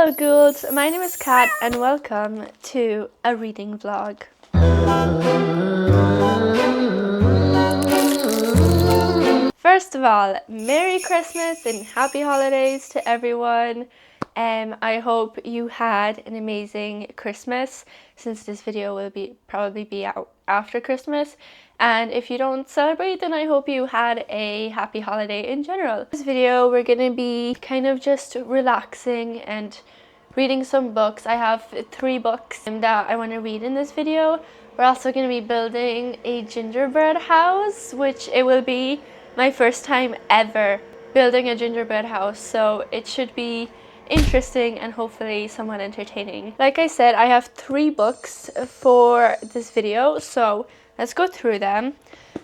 Hello ghouls, my name is Kat and welcome to a reading vlog. First of all, Merry Christmas and Happy Holidays to everyone. I hope you had an amazing Christmas, since this video will probably be out after Christmas. And if you don't celebrate, then I hope you had a happy holiday in general. In this video, we're going to be kind of just relaxing and reading some books. I have 3 books that I want to read in this video. We're also going to be building a gingerbread house, which it will be my first time ever building a gingerbread house, so it should be interesting and hopefully somewhat entertaining. Like I said, I have 3 books for this video, so let's go through them.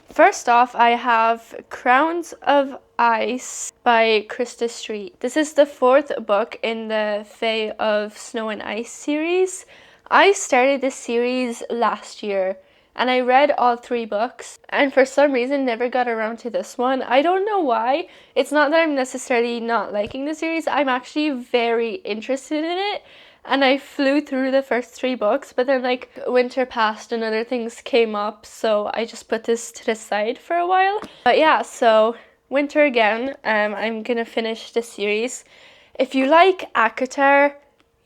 First off, I have Crowns of Ice by Krista Street. This is the 4th book in the Fae of Snow and Ice series. I started this series last year and I read all 3 books, and for some reason never got around to this one. I don't know why. It's not that I'm necessarily not liking the series. I'm actually very interested in it, and I flew through the first 3 books, but then like winter passed and other things came up, so I just put this to the side for a while. But yeah, so winter again. I'm gonna finish this series. If you like ACOTAR,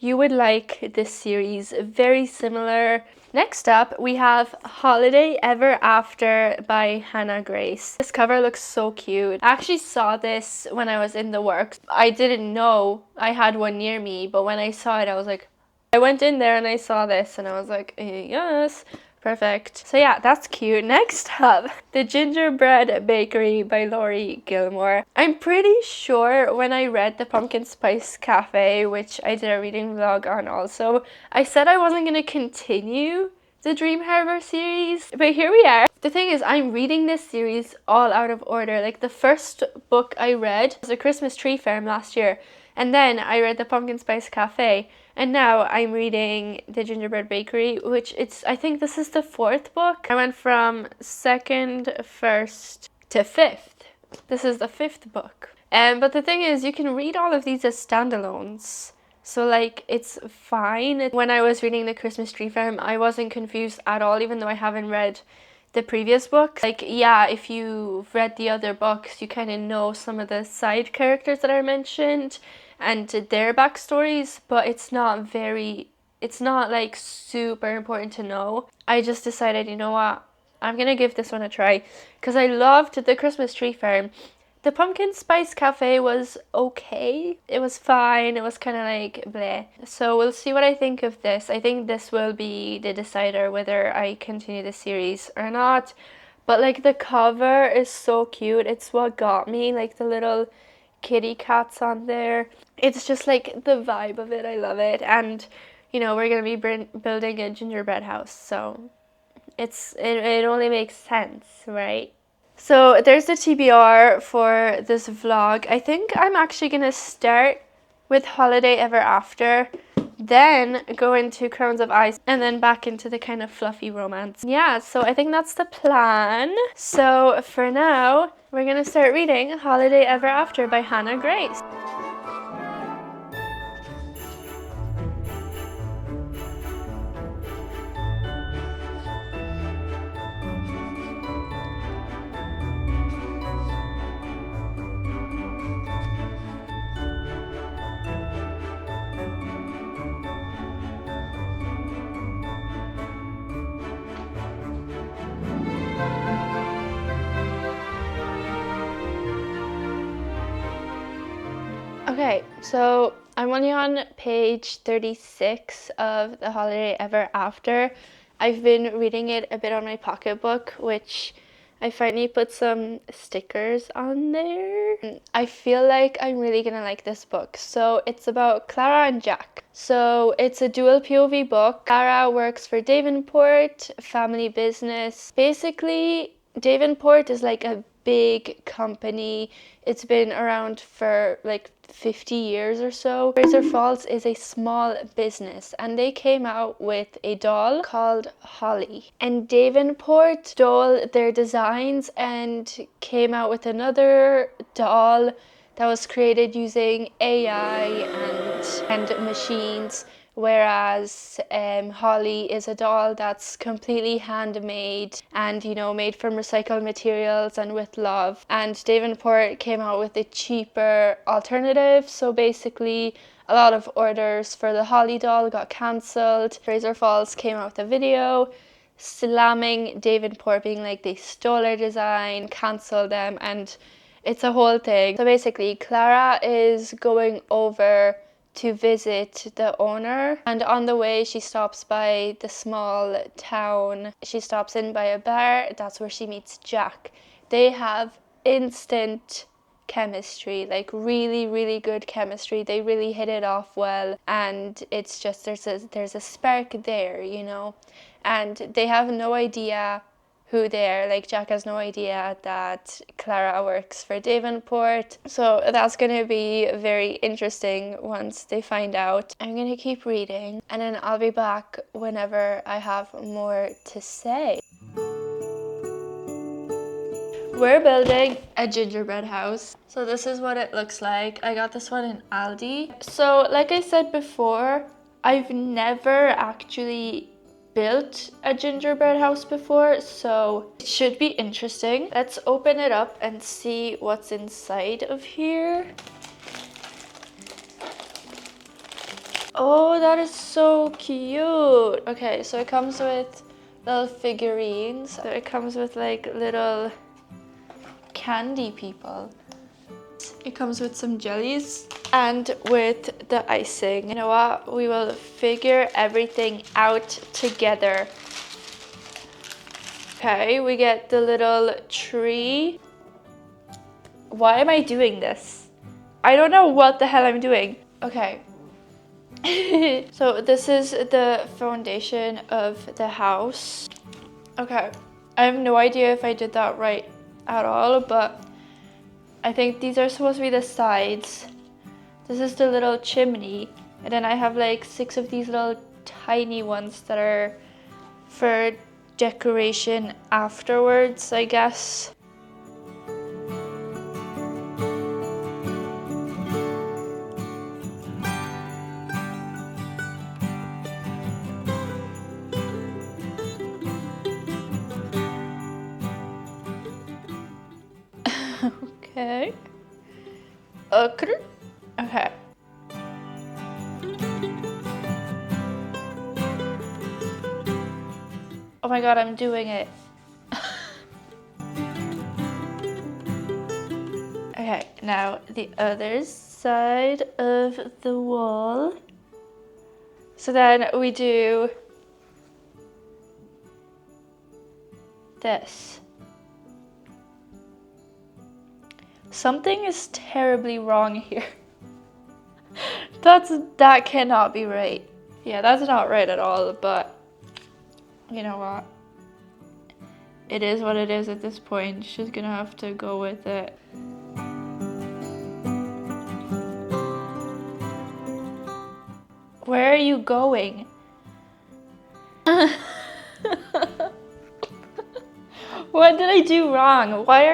you would like this series. Very similar. Next up, we have Holiday Ever After by Hannah Grace. This cover looks so cute. I actually saw this when I was in the works. I didn't know I had one near me, but when I saw it, I was like, I went in there and I saw this and I was like, yes, perfect. So yeah, that's cute. Next up, The Gingerbread Bakery by Laurie Gilmore. I'm pretty sure when I read The Pumpkin Spice Cafe, which I did a reading vlog on also, I said I wasn't going to continue the Dream Harbour series, but here we are. The thing is, I'm reading this series all out of order. Like, the first book I read was A Christmas Tree Farm last year, and then I read The Pumpkin Spice Cafe, and now I'm reading The Gingerbread Bakery, which I think this is the 4th book. I went from 2nd, 1st to 5th. This is the 5th book. But the thing is, you can read all of these as standalones. So like, it's fine. When I was reading The Christmas Tree Farm, I wasn't confused at all, even though I haven't read the previous books. Like, yeah, if you've read the other books, you kind of know some of the side characters that are mentioned and their backstories, but it's not like super important to know. I just decided, you know what, I'm gonna give this one a try because I loved The Christmas Tree Farm. The Pumpkin Spice Cafe was okay. It was fine. It was kind of like bleh. So we'll see what I think of this. I think this will be the decider whether I continue the series or not. But like, the cover is so cute. It's what got me, like the little kitty cats on there. It's just like the vibe of it. I love it. And you know, we're gonna be building a gingerbread house, so it only makes sense, right? So there's the TBR for this vlog. I think I'm actually gonna start with Holiday Ever After, then go into Crowns of Ice, and then back into the kind of fluffy romance. Yeah, so I think that's the plan. So for now, we're gonna start reading Holiday Ever After by Hannah Grace. Okay, so I'm only on page 36 of The Holiday Ever After. I've been reading it a bit on my pocketbook, which I finally put some stickers on there. I feel like I'm really gonna like this book. So it's about Clara and Jack. So it's a dual POV book. Clara works for Davenport, family business. Basically, Davenport is like a big company. It's been around for like 50 years or so. Fraser Falls is a small business, and they came out with a doll called Holly. And Davenport stole their designs and came out with another doll that was created using AI and machines, whereas Holly is a doll that's completely handmade and, you know, made from recycled materials and with love. And Davenport came out with a cheaper alternative, so basically a lot of orders for the Holly doll got cancelled. Fraser Falls came out with a video slamming Davenport, being like they stole our design, cancelled them, and it's a whole thing. So basically Clara is going over to visit the owner, and on the way she stops by the small town. She stops in by a bar. That's where she meets Jack. They have instant chemistry, like really, really good chemistry. They really hit it off well, and it's just there's a spark there, you know. And they have no idea who they are. Like, Jack has no idea that Clara works for Davenport. So that's gonna be very interesting once they find out. I'm gonna keep reading, and then I'll be back whenever I have more to say. We're building a gingerbread house. So this is what it looks like. I got this one in Aldi. So like I said before, I've never actually built a gingerbread house before, so it should be interesting. Let's open it up and see what's inside of here. Oh, that is so cute. Okay, so it comes with little figurines. So it comes with like little candy people. It comes with some jellies and with the icing. You know what? We will figure everything out together. Okay, we get the little tree. Why am I doing this? I don't know what the hell I'm doing. Okay. So this is the foundation of the house. Okay. I have no idea if I did that right at all, but I think these are supposed to be the sides. This is the little chimney, and then I have like 6 of these little tiny ones that are for decoration afterwards, I guess. Okay. Okay. Oh my god, I'm doing it. Okay, now the other side of the wall. So then we do this. Something is terribly wrong here. That cannot be right. Yeah, that's not right at all, but you know what? It is what it is at this point. She's gonna have to go with it. Where are you going? What did I do wrong? Why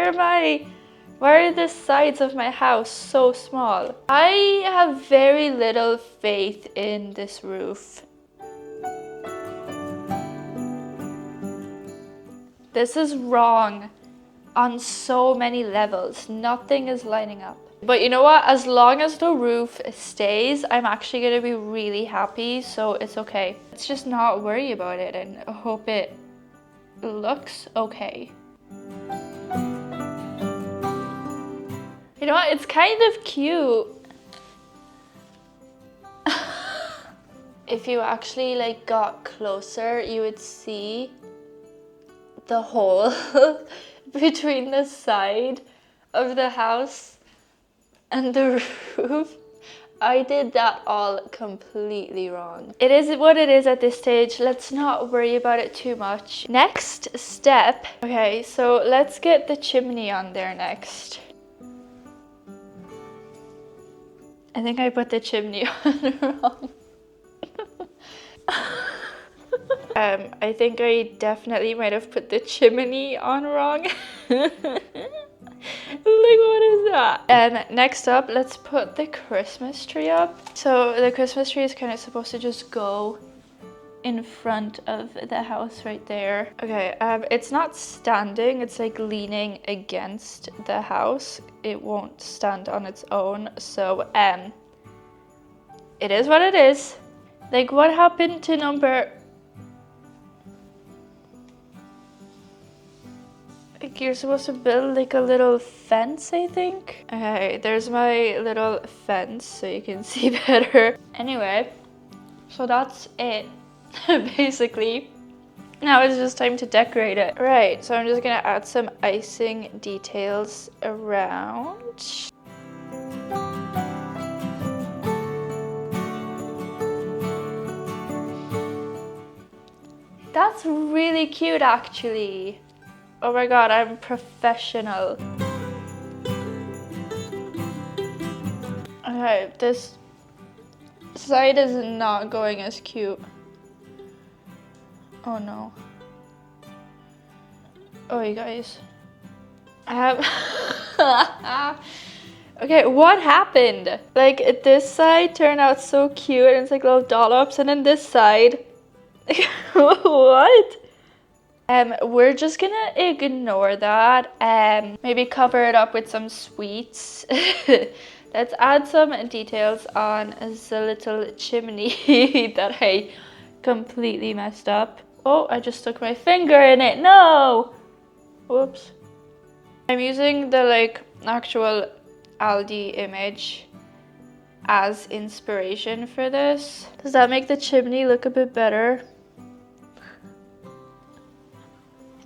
are the sides of my house so small? I have very little faith in this roof. This is wrong on so many levels. Nothing is lining up. But you know what? As long as the roof stays, I'm actually gonna be really happy, so it's okay. Let's just not worry about it and hope it looks okay. You know what? It's kind of cute. If you actually like got closer, you would see the hole between the side of the house and the roof. I did that all completely wrong. It is what it is at this stage. Let's not worry about it too much. Next step. Okay, so let's get the chimney on there next. I think I put the chimney on wrong. I think I definitely might have put the chimney on wrong. what is that? Next up, let's put the Christmas tree up. So the Christmas tree is kind of supposed to just go in front of the house right there. Okay, it's not standing, it's like leaning against the house. It won't stand on its own, so it is what it is. Like, what happened to number... Like, you're supposed to build like a little fence, I think. Okay, there's my little fence so you can see better. Anyway, so that's it. Basically, now it's just time to decorate it. Right, so I'm just gonna add some icing details around. That's really cute, actually. Oh my god, I'm professional. Okay, this side is not going as cute. Oh no. Oh, you guys. Okay, what happened? Like, this side turned out so cute and it's like little dollops, and then this side. What? We're just gonna ignore that. Maybe cover it up with some sweets. Let's add some details on the little chimney that I completely messed up. Oh, I just stuck my finger in it. No! Whoops. I'm using the like actual Aldi image as inspiration for this. Does that make the chimney look a bit better?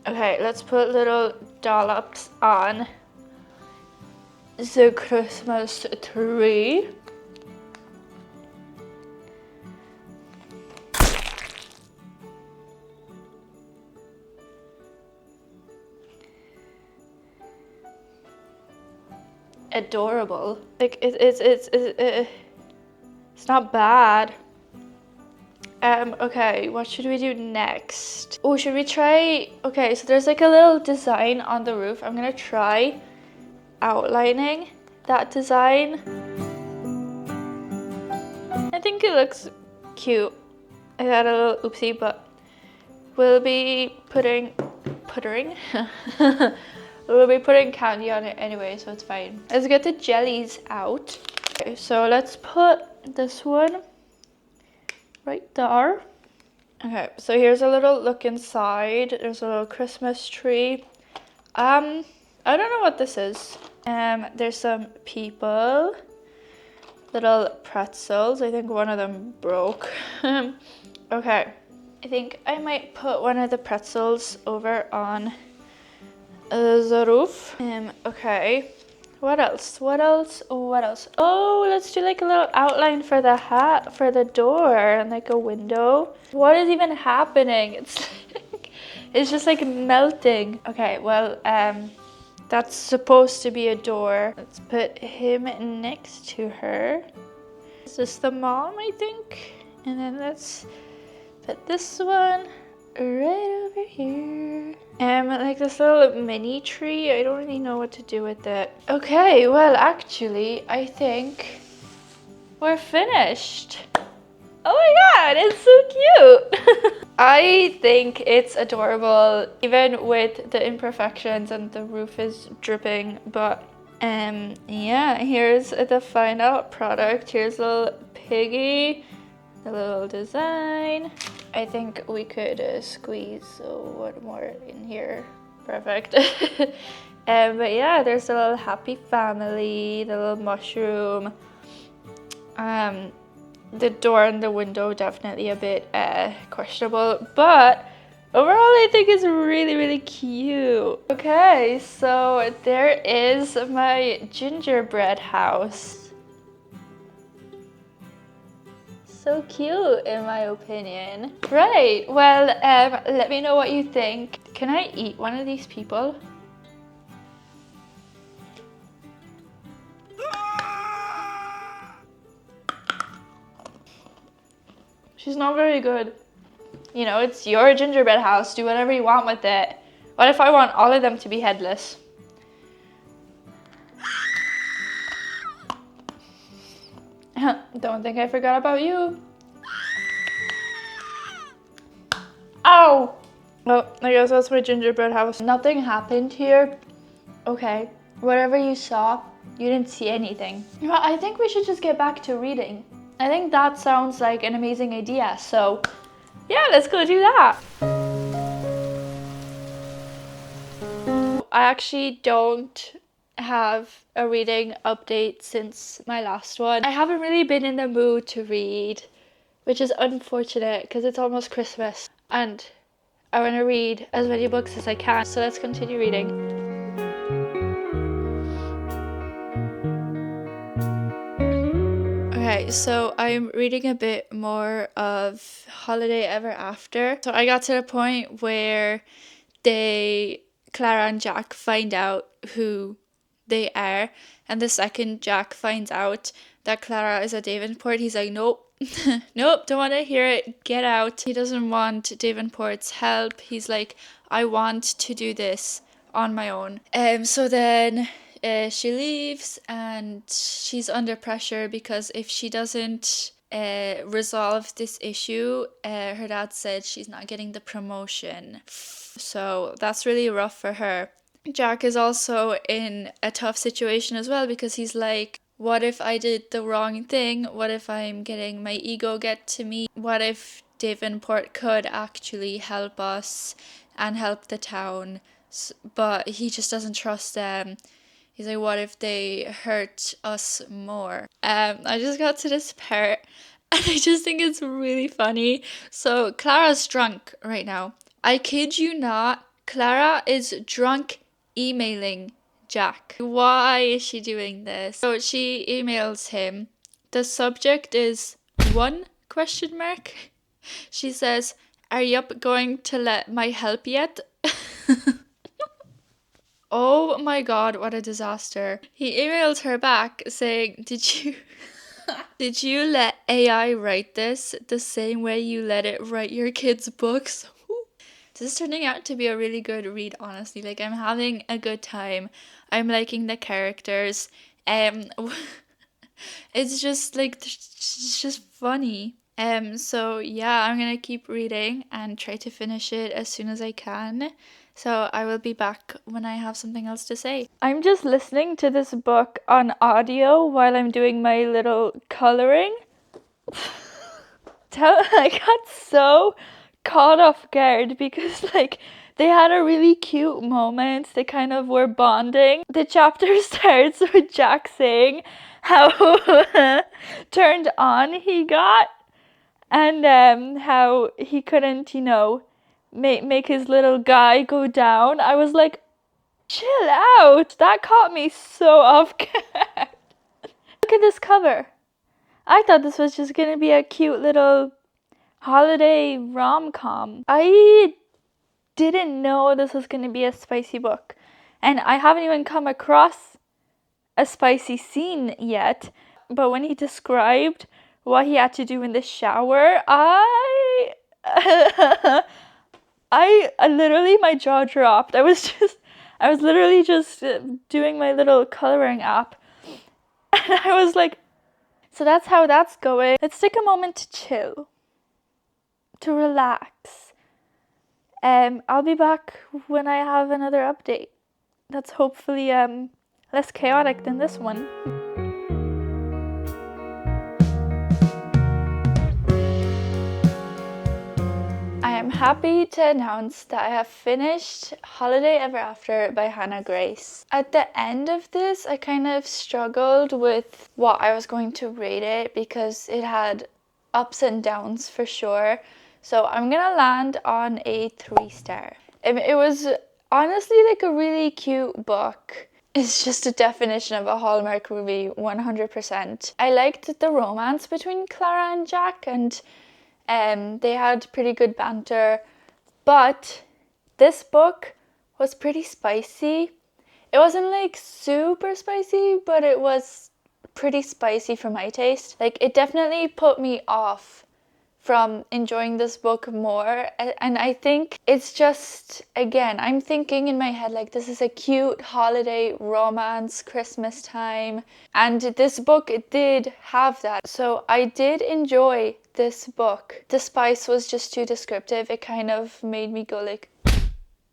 Okay, let's put little dollops on the Christmas tree. Adorable. Like, it's not bad. Okay, what should we do next? Oh, should we try... Okay, so there's like a little design on the roof. I'm gonna try outlining that design. I think it looks cute. I got a little oopsie, but we'll be putting we'll be putting candy on it anyway, so it's fine. Let's get the jellies out. Okay, so let's put this one right there. Okay, so here's a little look inside. There's a little Christmas tree. I don't know what this is. There's some people. Little pretzels. I think one of them broke. Okay, I think I might put one of the pretzels over on the roof. Okay. What else? What else? What else? Oh, let's do like a little outline for the hat, for the door, and like a window. What is even happening? It's just like melting. Okay, well, that's supposed to be a door. Let's put him next to her. Is this the mom, I think? And then let's put this one right over here. Like this little mini tree. I don't really know what to do with it. Okay, well, actually, I think we're finished. Oh my god, it's so cute. I think it's adorable, even with the imperfections and the roof is dripping. But yeah, here's the final product. Here's a little piggy, the little design. I think we could squeeze one more in here. Perfect. But yeah, there's a little happy family, the little mushroom. The door and the window definitely a bit questionable, but overall I think it's really, really cute. Okay, so there is my gingerbread house. So cute, in my opinion. Right, well, let me know what you think. Can I eat one of these people? She's not very good. You know, it's your gingerbread house. Do whatever you want with it. What if I want all of them to be headless? Don't think I forgot about you. Ow! Well, I guess that's my gingerbread house. Nothing happened here. Okay, whatever you saw, you didn't see anything. Well, I think we should just get back to reading. I think that sounds like an amazing idea. So yeah, let's go do that. I actually don't have a reading update since my last one. I haven't really been in the mood to read, which is unfortunate because it's almost Christmas and I want to read as many books as I can. So let's continue reading. Okay, so I'm reading a bit more of Holiday Ever After. So I got to the point where Clara and Jack find out who they are, and the second Jack finds out that Clara is a Davenport, he's like, nope. Nope, don't want to hear it, get out. He doesn't want Davenport's help. He's like, I want to do this on my own. So then she leaves and she's under pressure because if she doesn't resolve this issue, her dad said she's not getting the promotion. So that's really rough for her. Jack is also in a tough situation as well because he's like, what if I did the wrong thing? What if I'm getting my ego get to me? What if Davenport could actually help us and help the town? But he just doesn't trust them. He's like, what if they hurt us more? I just got to this part and I just think it's really funny. So Clara's drunk right now. I kid you not, Clara is drunk emailing Jack. Why is she doing this? So she emails him. The subject is one question mark. She says, are you up going to let my help yet? Oh my god, what a disaster. He emailed her back saying, did you let AI write this the same way you let it write your kids' books? This is turning out to be a really good read, honestly. Like, I'm having a good time. I'm liking the characters. It's just like, it's just funny. So yeah, I'm gonna keep reading and try to finish it as soon as I can. So I will be back when I have something else to say. I'm just listening to this book on audio while I'm doing my little coloring. I got so caught off guard because like they had a really cute moment. They kind of were bonding. The chapter starts with Jack saying how turned on he got and how he couldn't, make his little guy go down. I was like, chill out. That caught me so off guard. Look at this cover. I thought this was just gonna be a cute little holiday rom-com. I didn't know this was gonna be a spicy book. And I haven't even come across a spicy scene yet. But when he described what he had to do in the shower, I literally, my jaw dropped. I was literally just doing my little coloring app. And I was like, so that's how that's going. Let's take a moment to chill, to relax. I'll be back when I have another update that's hopefully less chaotic than this one. I am happy to announce that I have finished Holiday Ever After by Hannah Grace. At the end of this, I kind of struggled with what I was going to rate it because it had ups and downs for sure. So I'm gonna land on a 3-star. It was honestly like a really cute book. It's just a definition of a Hallmark movie, 100%. I liked the romance between Clara and Jack, and they had pretty good banter, but this book was pretty spicy. It wasn't like super spicy, but it was pretty spicy for my taste. Like, it definitely put me off from enjoying this book more. And I think it's just, again, I'm thinking in my head like this is a cute holiday romance Christmas time, and this book did have that. So I did enjoy this book. The spice was just too descriptive. It kind of made me go like.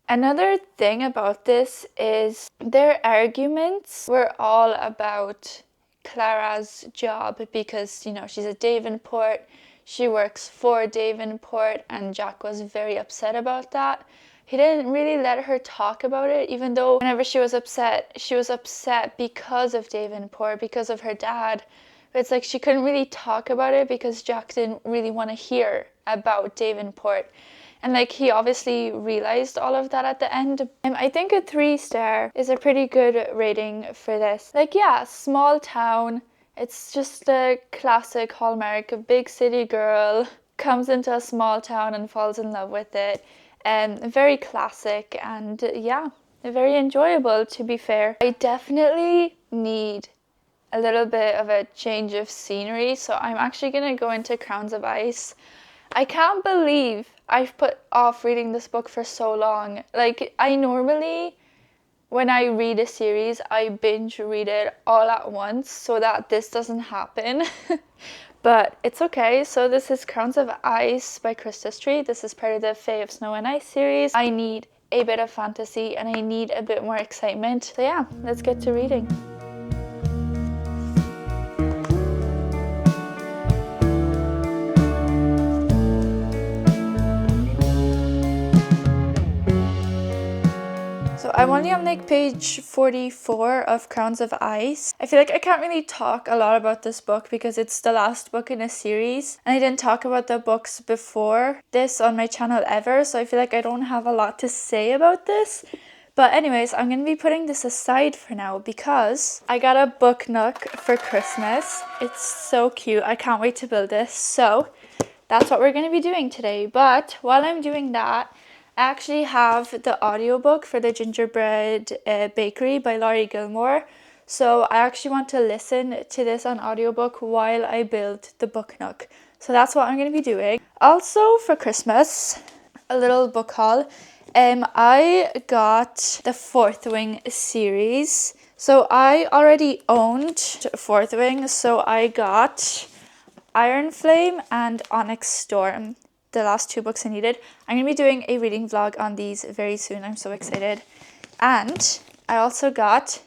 Another thing about this is their arguments were all about Clara's job, because, you know, she's a Davenport, she works for Davenport, and Jack was very upset about that. He didn't really let her talk about it, even though whenever she was upset because of Davenport, because of her dad. But it's like she couldn't really talk about it because Jack didn't really want to hear about Davenport. And like he obviously realized all of that at the end. I think a 3-star is a pretty good rating for this. Like, yeah, small town. It's just a classic Hallmark, a big city girl comes into a small town and falls in love with it. Very classic, and yeah, very enjoyable, to be fair. I definitely need a little bit of a change of scenery, so I'm actually gonna go into Crowns of Ice. I can't believe I've put off reading this book for so long. Like, I normally, when I read a series, I binge read it all at once so that this doesn't happen. But it's okay. So this is Crowns of Ice by Krista Street. This is part of the Fae of Snow and Ice series. I need a bit of fantasy and I need a bit more excitement. So yeah, let's get to reading. So I'm only on like page 44 of Crowns of Ice. I feel like I can't really talk a lot about this book because it's the last book in a series, and I didn't talk about the books before this on my channel ever, so I feel like I don't have a lot to say about this. But anyways, I'm going to be putting this aside for now because I got a book Nook for Christmas. It's so cute. I can't wait to build this. So that's what we're going to be doing today. But while I'm doing that, I actually have the audiobook for the Gingerbread Bakery by Laurie Gilmore. So I actually want to listen to this on audiobook while I build the book Nook. So that's what I'm going to be doing. Also for Christmas, a little book haul. I got the Fourth Wing series. So I already owned Fourth Wing. So I got Iron Flame and Onyx Storm, the last 2 books I needed. I'm going to be doing a reading vlog on these very soon. I'm so excited. And I also got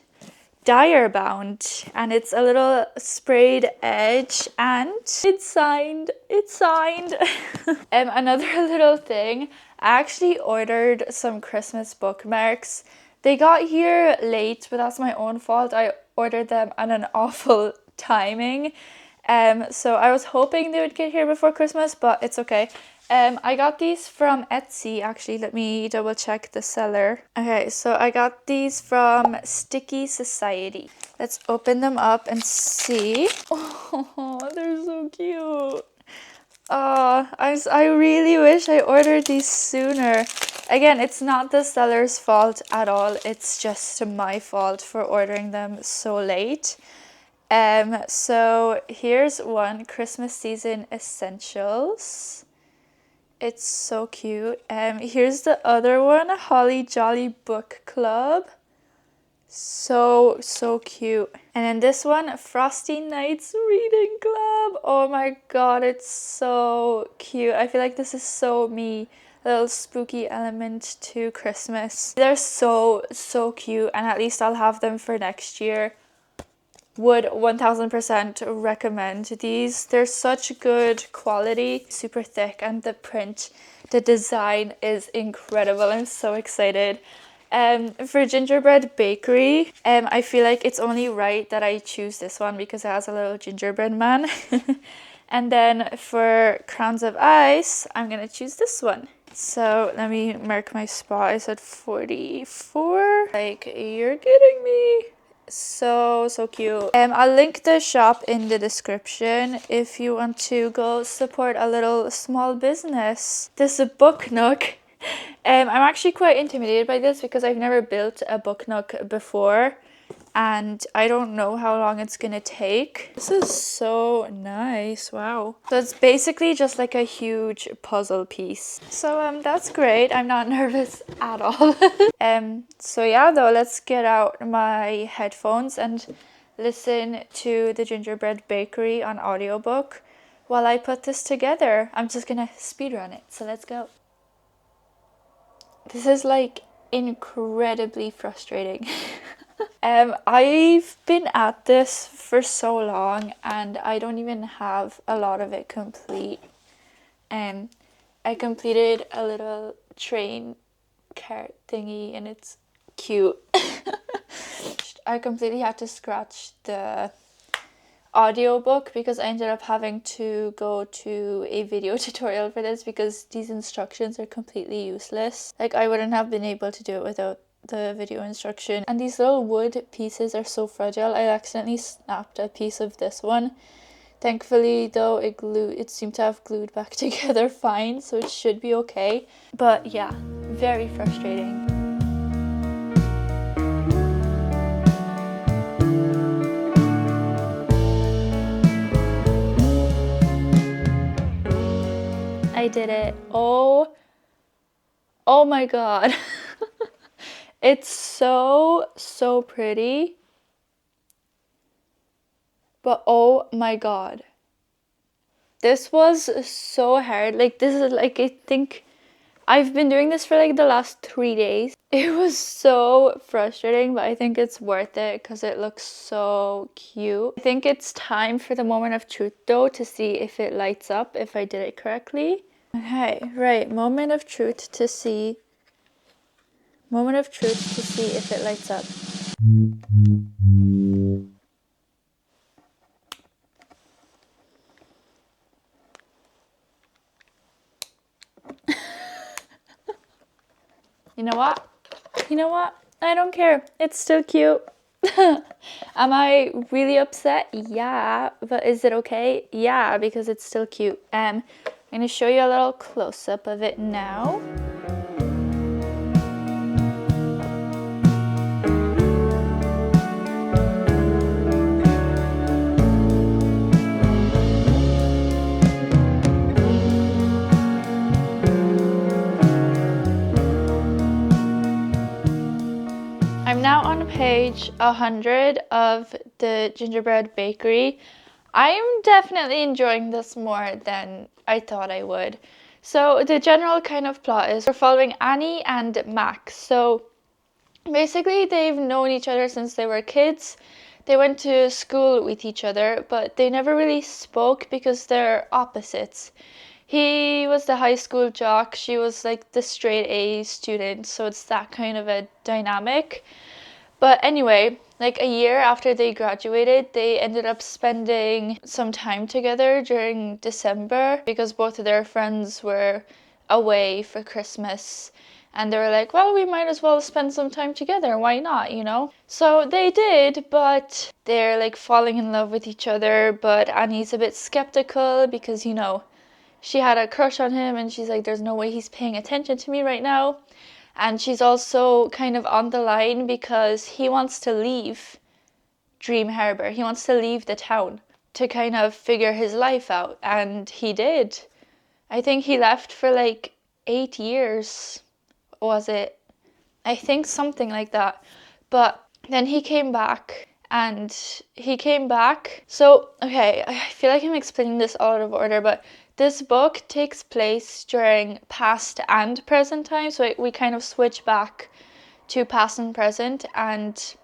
Dire Bound, and it's a little sprayed edge, and it's signed. Another little thing, I actually ordered some Christmas bookmarks. They got here late, but that's my own fault. I ordered them at an awful timing. So I was hoping they would get here before Christmas, but it's okay. I got these from Etsy. Actually, let me double check the seller. Okay, so I got these from Sticky Society. Let's open them up and see. Oh, they're so cute. Oh, I really wish I ordered these sooner. Again, it's not the seller's fault at all. It's just my fault for ordering them so late. So here's one, Christmas Season Essentials. It's so cute. Here's the other one, Holly Jolly Book Club. So cute. And then this one, Frosty Nights Reading Club. Oh my god, it's so cute. I feel like this is so me. A little spooky element to Christmas. They're so cute, and at least I'll have them for next year. Would 1000% recommend these. They're such good quality, super thick, and the print, the design is incredible. I'm so excited. For Gingerbread Bakery, I feel like it's only right that I choose this one because it has a little gingerbread man. And then for Crowns of Ice, I'm gonna choose this one. So let me mark my spot. I said 44. Like, you're kidding me. So cute. I'll link the shop in the description if you want to go support a little small business. This is a book Nook. I'm actually quite intimidated by this because I've never built a book Nook before. and I don't know how long it's gonna take. This is so nice, wow. So it's basically just like a huge puzzle piece. So that's great, I'm not nervous at all. So yeah, though, let's get out my headphones and listen to the Gingerbread Bakery on audiobook while I put this together. I'm just gonna speedrun it, so let's go. This is like incredibly frustrating. I've been at this for so long and I don't even have a lot of it complete. I completed a little train cart thingy and it's cute. I completely had to scratch the audiobook because I ended up having to go to a video tutorial for this because these instructions are completely useless. Like, I wouldn't have been able to do it without the video instruction. And these little wood pieces are so fragile. I accidentally snapped a piece of this one. Thankfully though, it seemed to have glued back together fine, so it should be okay. But yeah, very frustrating. I did it. Oh my god. It's so pretty. But oh my god. This was so hard. Like, this is like, I think I've been doing this for like the last 3 days. It was so frustrating, but I think it's worth it because it looks so cute. I think it's time for the moment of truth though to see if it lights up, if I did it correctly. Okay, right, moment of truth to see. Moment of truth to see if it lights up. You know what? You know what? I don't care. It's still cute. Am I really upset? Yeah. But is it okay? Yeah, because it's still cute. I'm going to show you a little close-up of it now. I'm now on page 100 of the Gingerbread Bakery. I'm definitely enjoying this more than I thought I would. So the general kind of plot is we're following Annie and Max. So basically they've known each other since they were kids. They went to school with each other, but they never really spoke because they're opposites. He was the high school jock, she was like the straight A student, so it's that kind of a dynamic. But anyway, like a year after they graduated, they ended up spending some time together during December because both of their friends were away for Christmas. And they were like, well, we might as well spend some time together. Why not, you know? So they did, but they're like falling in love with each other. But Annie's a bit skeptical because, you know, she had a crush on him and she's like, there's no way he's paying attention to me right now. And she's also kind of on the line because he wants to leave Dream Harbour. He wants to leave the town to kind of figure his life out. And he did. I think he left for like 8 years. Was it? I think something like that. But then he came back. So, okay, I feel like I'm explaining this all out of order, but this book takes place during past and present time, so we kind of switch back to past and present. And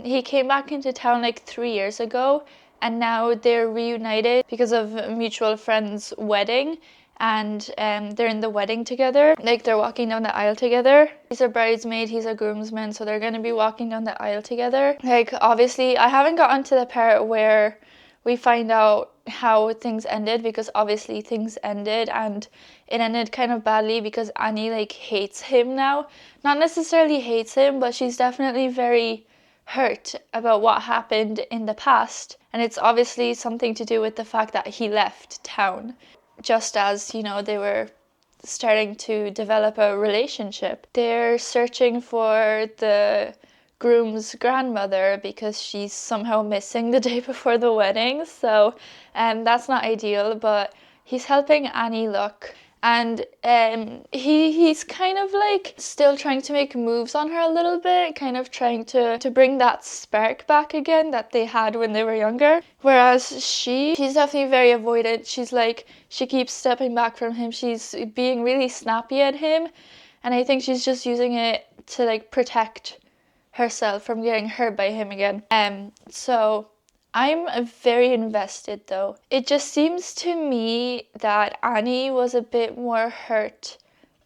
he came back into town like 3 years ago, and now they're reunited because of a mutual friend's wedding. And they're in the wedding together, like they're walking down the aisle together. He's a bridesmaid, he's a groomsman, so they're gonna be walking down the aisle together. Like, obviously I haven't gotten to the part where we find out how things ended, because obviously things ended, and it ended kind of badly because Annie like hates him now. Not necessarily hates him, but she's definitely very hurt about what happened in the past, and it's obviously something to do with the fact that he left town just as, you know, they were starting to develop a relationship. They're searching for the groom's grandmother because she's somehow missing the day before the wedding. So that's not ideal, but he's helping Annie look. And he's kind of like still trying to make moves on her a little bit, kind of trying to bring that spark back again that they had when they were younger. Whereas she's definitely very avoidant. She's like, she keeps stepping back from him. She's being really snappy at him. And I think she's just using it to like protect herself from getting hurt by him again. So I'm very invested though. It just seems to me that Annie was a bit more hurt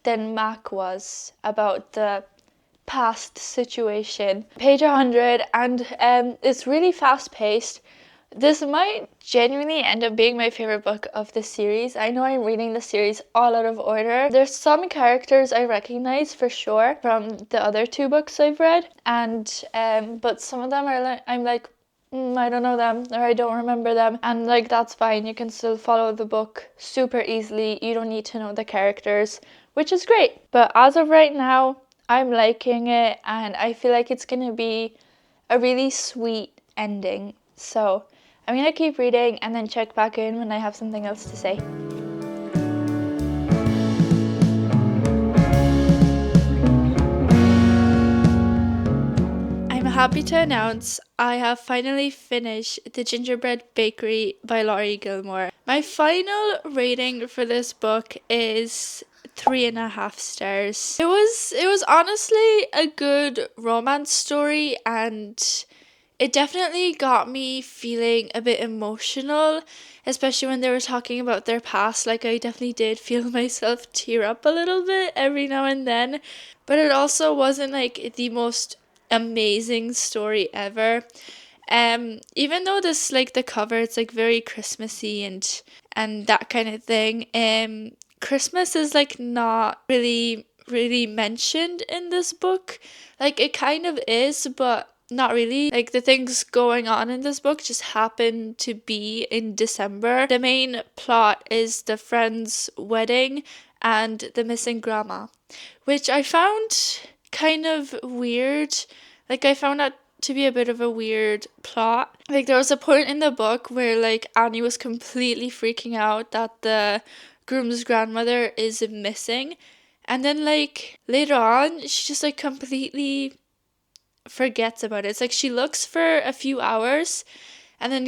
than Mac was about the past situation. Page 100, and it's really fast paced. This might genuinely end up being my favorite book of the series. I know I'm reading the series all out of order. There's some characters I recognize for sure from the other 2 books I've read, and but some of them are like, I'm like, I don't know them, or I don't remember them, and like that's fine. You can still follow the book super easily. You don't need to know the characters, which is great. But as of right now, I'm liking it, and I feel like it's gonna be a really sweet ending. So I'm gonna keep reading and then check back in when I have something else to say. I'm happy to announce I have finally finished The Gingerbread Bakery by Laurie Gilmore. My final rating for this book is 3.5 stars. It was honestly a good romance story, and it definitely got me feeling a bit emotional, especially when they were talking about their past. Like, I definitely did feel myself tear up a little bit every now and then, but it also wasn't like the most amazing story ever. Even though this, like, the cover, it's like very Christmassy and that kind of thing. Christmas is like not really mentioned in this book. Like, it kind of is, but not really. Like, the things going on in this book just happen to be in December. The main plot is the friend's wedding and the missing grandma, which I found kind of weird. Like, I found that to be a bit of a weird plot. Like, there was a point in the book where like Annie was completely freaking out that the groom's grandmother is missing, and then like later on she just like completely forgets about it. It's like she looks for a few hours and then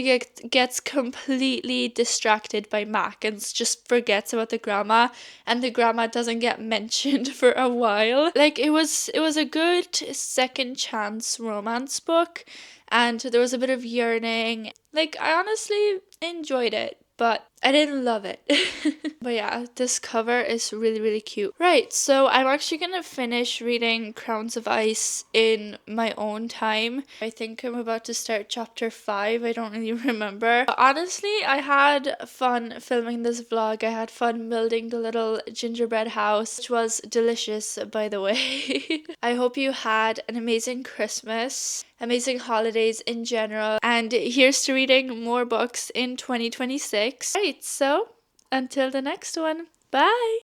gets completely distracted by Mac and just forgets about the grandma, and the grandma doesn't get mentioned for a while. Like, it was a good second chance romance book, and there was a bit of yearning. Like, I honestly enjoyed it, but I didn't love it. But yeah, this cover is really cute. Right, so I'm actually gonna finish reading Crowns of Ice in my own time. I think I'm about to start chapter 5. I don't really remember. But honestly, I had fun filming this vlog. I had fun building the little gingerbread house, which was delicious, by the way. I hope you had an amazing Christmas, amazing holidays in general, and here's to reading more books in 2026. Right, so until the next one, bye!